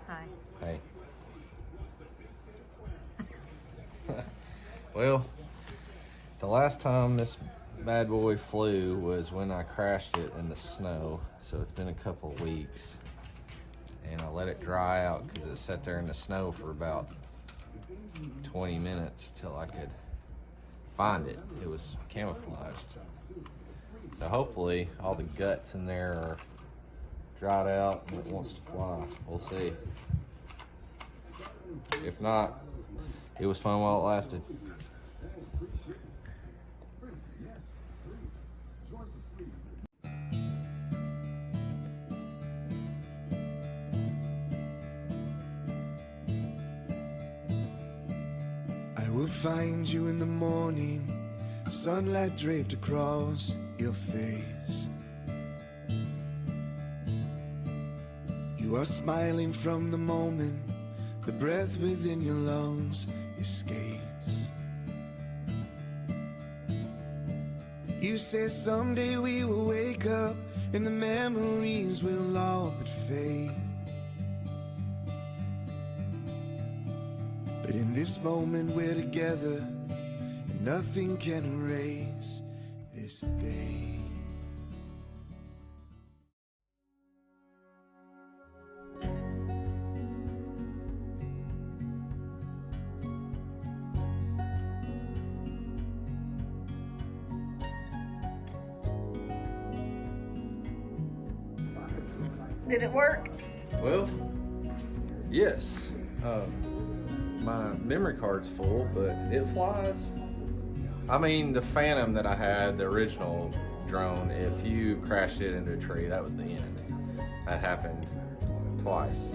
Hi. Hey. Well, the last time this bad boy flew was when I crashed it in the snow. So it's been a couple weeks. And I let it dry out because it sat there in the snow for about 20 minutes till I could find it. It was camouflaged. So hopefully all the guts in there are dried out and it wants to fly. We'll see. If not, it was fun while it lasted. I will find you in the morning, sunlight draped across your face. You are smiling from the moment the breath within your lungs escapes. You say someday we will wake up and the memories will all but fade. But in this moment we're together, and nothing can erase this day. Did it work? Well, yes. My memory card's full, but it flies. I mean, the Phantom that I had, the original drone, if you crashed it into a tree, that was the end. That happened twice.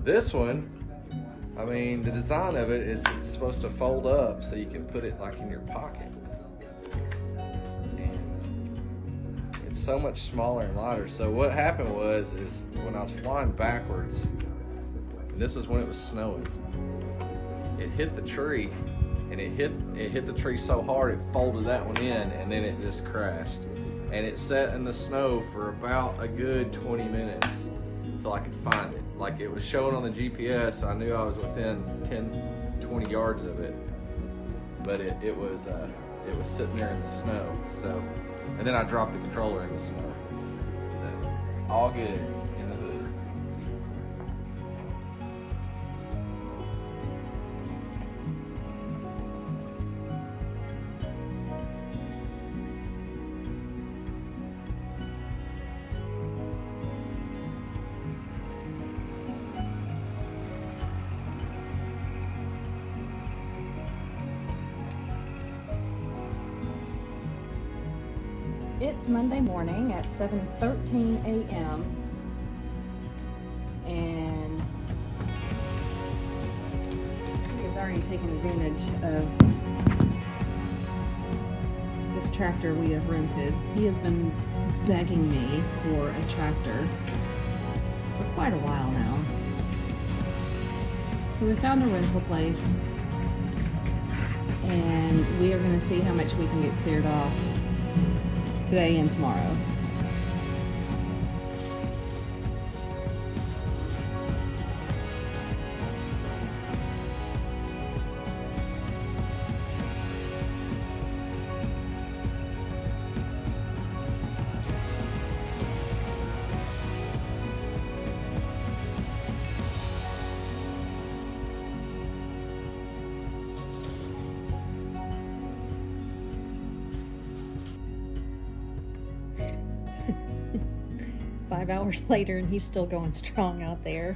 This one, I mean, the design of it is it's supposed to fold up so you can put it like in your pocket. And it's so much smaller and lighter. So what happened was, is when I was flying backwards, and this was when it was snowing, it hit the tree, and it hit the tree so hard it folded that one in, and then it just crashed. And it sat in the snow for about a good 20 minutes until I could find it. Like, it was showing on the GPS, so I knew I was within 10, 20 yards of it. But it was sitting there in the snow. So, and then I dropped the controller in the snow. So, all good in the hood. It's Monday morning at 7:13 a.m. and he has already taken advantage of this tractor we have rented. He has been begging me for a tractor for quite a while now. So we found a rental place and we are going to see how much we can get cleared off today and tomorrow. Five hours later and he's still going strong out there.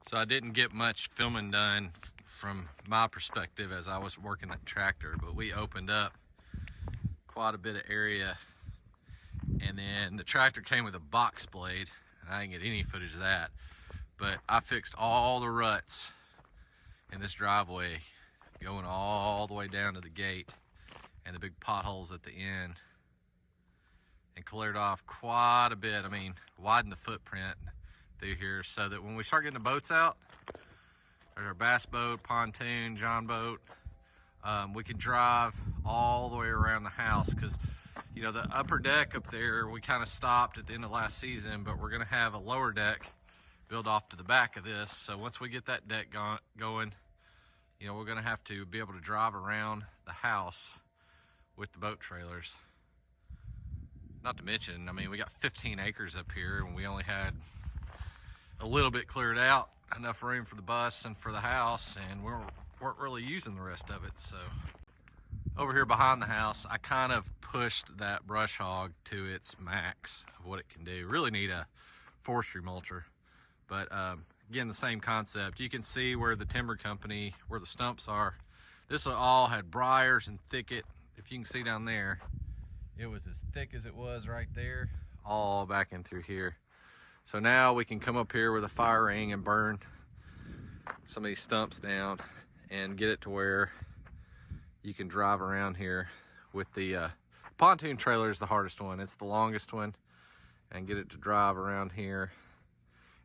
So I didn't get much filming done from my perspective as I was working that tractor, but we opened up quite a bit of area, and then the tractor came with a box blade, and I didn't get any footage of that, but I fixed all the ruts in this driveway going all the way down to the gate and the big potholes at the end, and cleared off quite a bit. I mean, widened the footprint through here so that when we start getting the boats out, there's our bass boat, pontoon, john boat, we can drive all the way around the house, because you know the upper deck up there we kind of stopped at the end of last season, but we're going to have a lower deck built off to the back of this. So once we get that deck going, you know, we're going to have to be able to drive around the house with the boat trailers. Not to mention, I mean, we got 15 acres up here and we only had a little bit cleared out, enough room for the bus and for the house, and we weren't really using the rest of it. So over here behind the house, I kind of pushed that brush hog to its max of what it can do. Really need a forestry mulcher, but again, the same concept. You can see where the timber company, where the stumps are, this all had briars and thicket. If you can see down there, it was as thick as it was right there, all back in through here. So now we can come up here with a fire ring and burn some of these stumps down and get it to where you can drive around here with the pontoon trailer is the hardest one. It's the longest one, and get it to drive around here.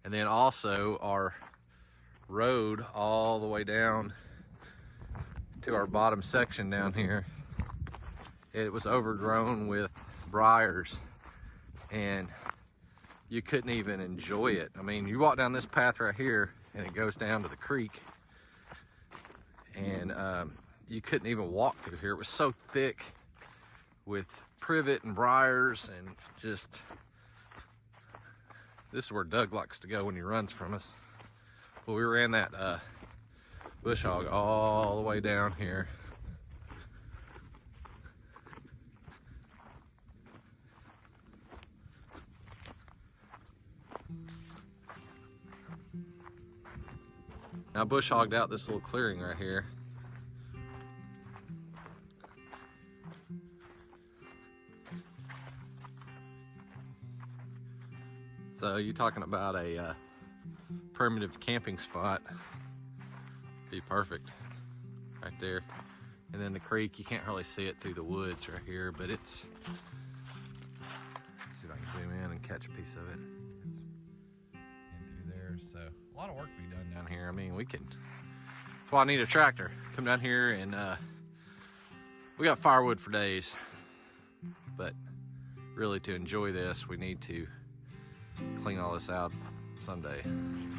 And then also our road all the way down to our bottom section down here, it was overgrown with briars and you couldn't even enjoy it. I mean, you walk down this path right here and it goes down to the creek, and you couldn't even walk through here. It was so thick with privet and briars, and just, this is where Doug likes to go when he runs from us. Well, we ran that bush hog all the way down here. Now bush hogged out this little clearing right here. So you're talking about a primitive camping spot. Be perfect right there. And then the creek, you can't really see it through the woods right here, but it's, let's see if I can zoom in and catch a piece of it. It's in through there. So a lot of work to be done down here. I mean, we can, that's why I need a tractor. Come down here and we got firewood for days, but really to enjoy this, we need to clean all this out someday.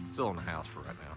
Still in the house for right now.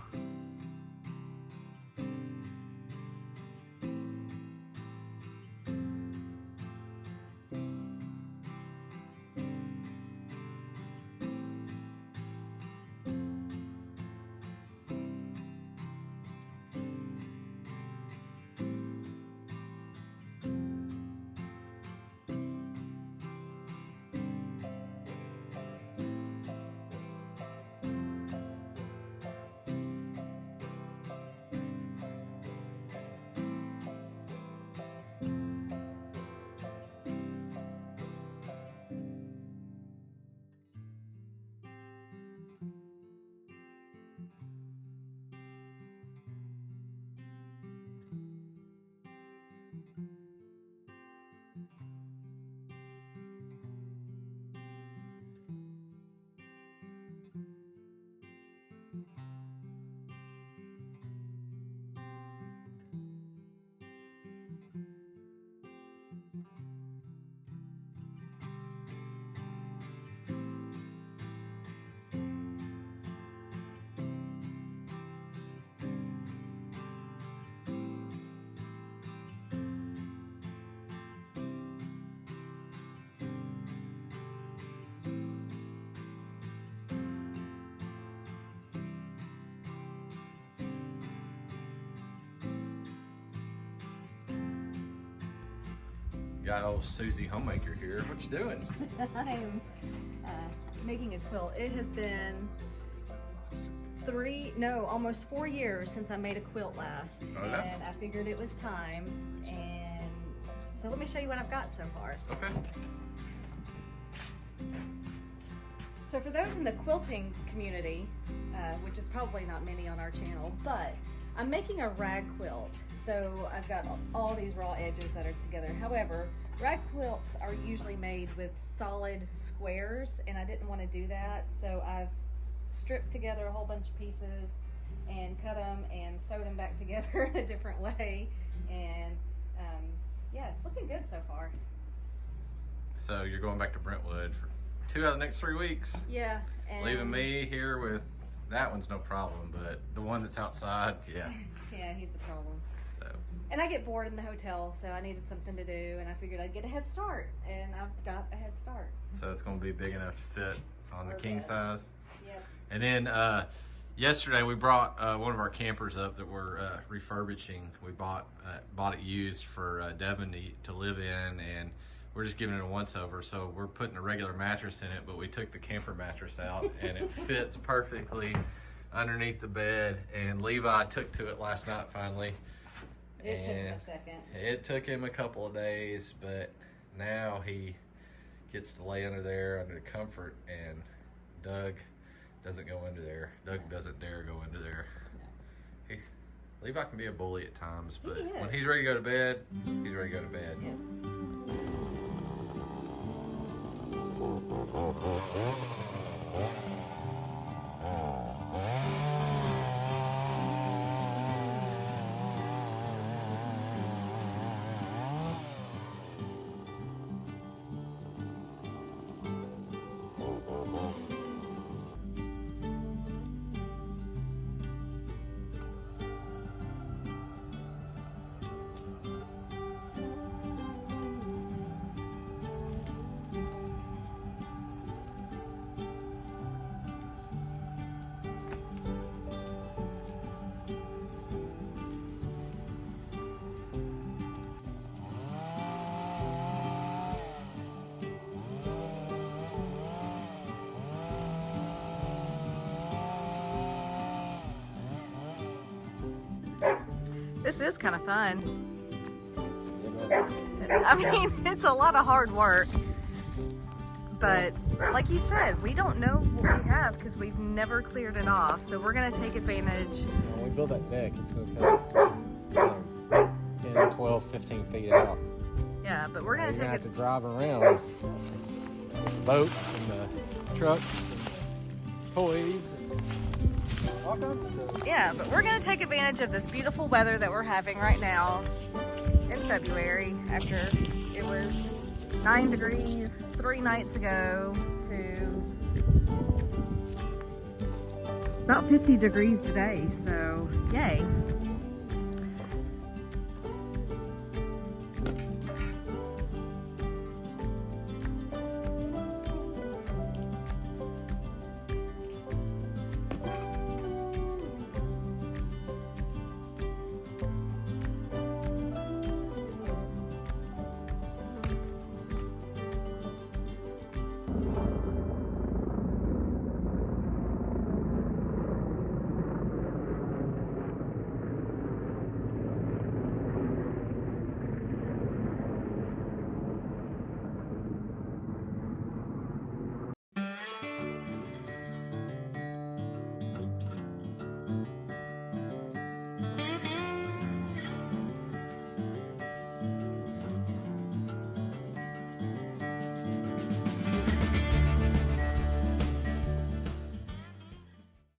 Got old Susie Homemaker here. What you doing? I'm making a quilt. It has been almost 4 years since I made a quilt last. Oh, yeah? And I figured it was time. And so let me show you what I've got so far. Okay. So for those in the quilting community, which is probably not many on our channel, but I'm making a rag quilt. So I've got all these raw edges that are together. However, rag quilts are usually made with solid squares, and I didn't want to do that. So I've stripped together a whole bunch of pieces and cut them and sewed them back together in a different way. And yeah, it's looking good so far. So you're going back to Brentwood for 2 out of the next 3 weeks. Yeah. And Leaving me here with that one's no problem, but the one that's outside, yeah. Yeah, he's a problem. So. And I get bored in the hotel, so I needed something to do, and I figured I'd get a head start, and I've got a head start. So it's going to be big enough to fit on the king bed. size. Yep. And then yesterday we brought one of our campers up that we're refurbishing. We bought it used for Devin to live in, and we're just giving it a once over. So we're putting a regular mattress in it, but we took the camper mattress out and it fits perfectly underneath the bed. And Levi took to it last night finally. It took him a second. It took him a couple of days, but now he gets to lay under there under the comfort, and Doug doesn't go under there. Doug doesn't dare go under there. No. Levi can be a bully at times, but when he's ready to go to bed, he's ready to go to bed. Yeah. This is kind of fun. I mean, it's a lot of hard work, but like you said, we don't know what we have because we've never cleared it off. So we're going to take advantage. When we build that deck, it's going to cut 10, 12, 15 feet out. Yeah, but we're going to take have it. to drive around the boats and the trucks and toys. Yeah, but we're going to take advantage of this beautiful weather that we're having right now in February after it was 9 degrees 3 nights ago to about 50 degrees today. So, yay.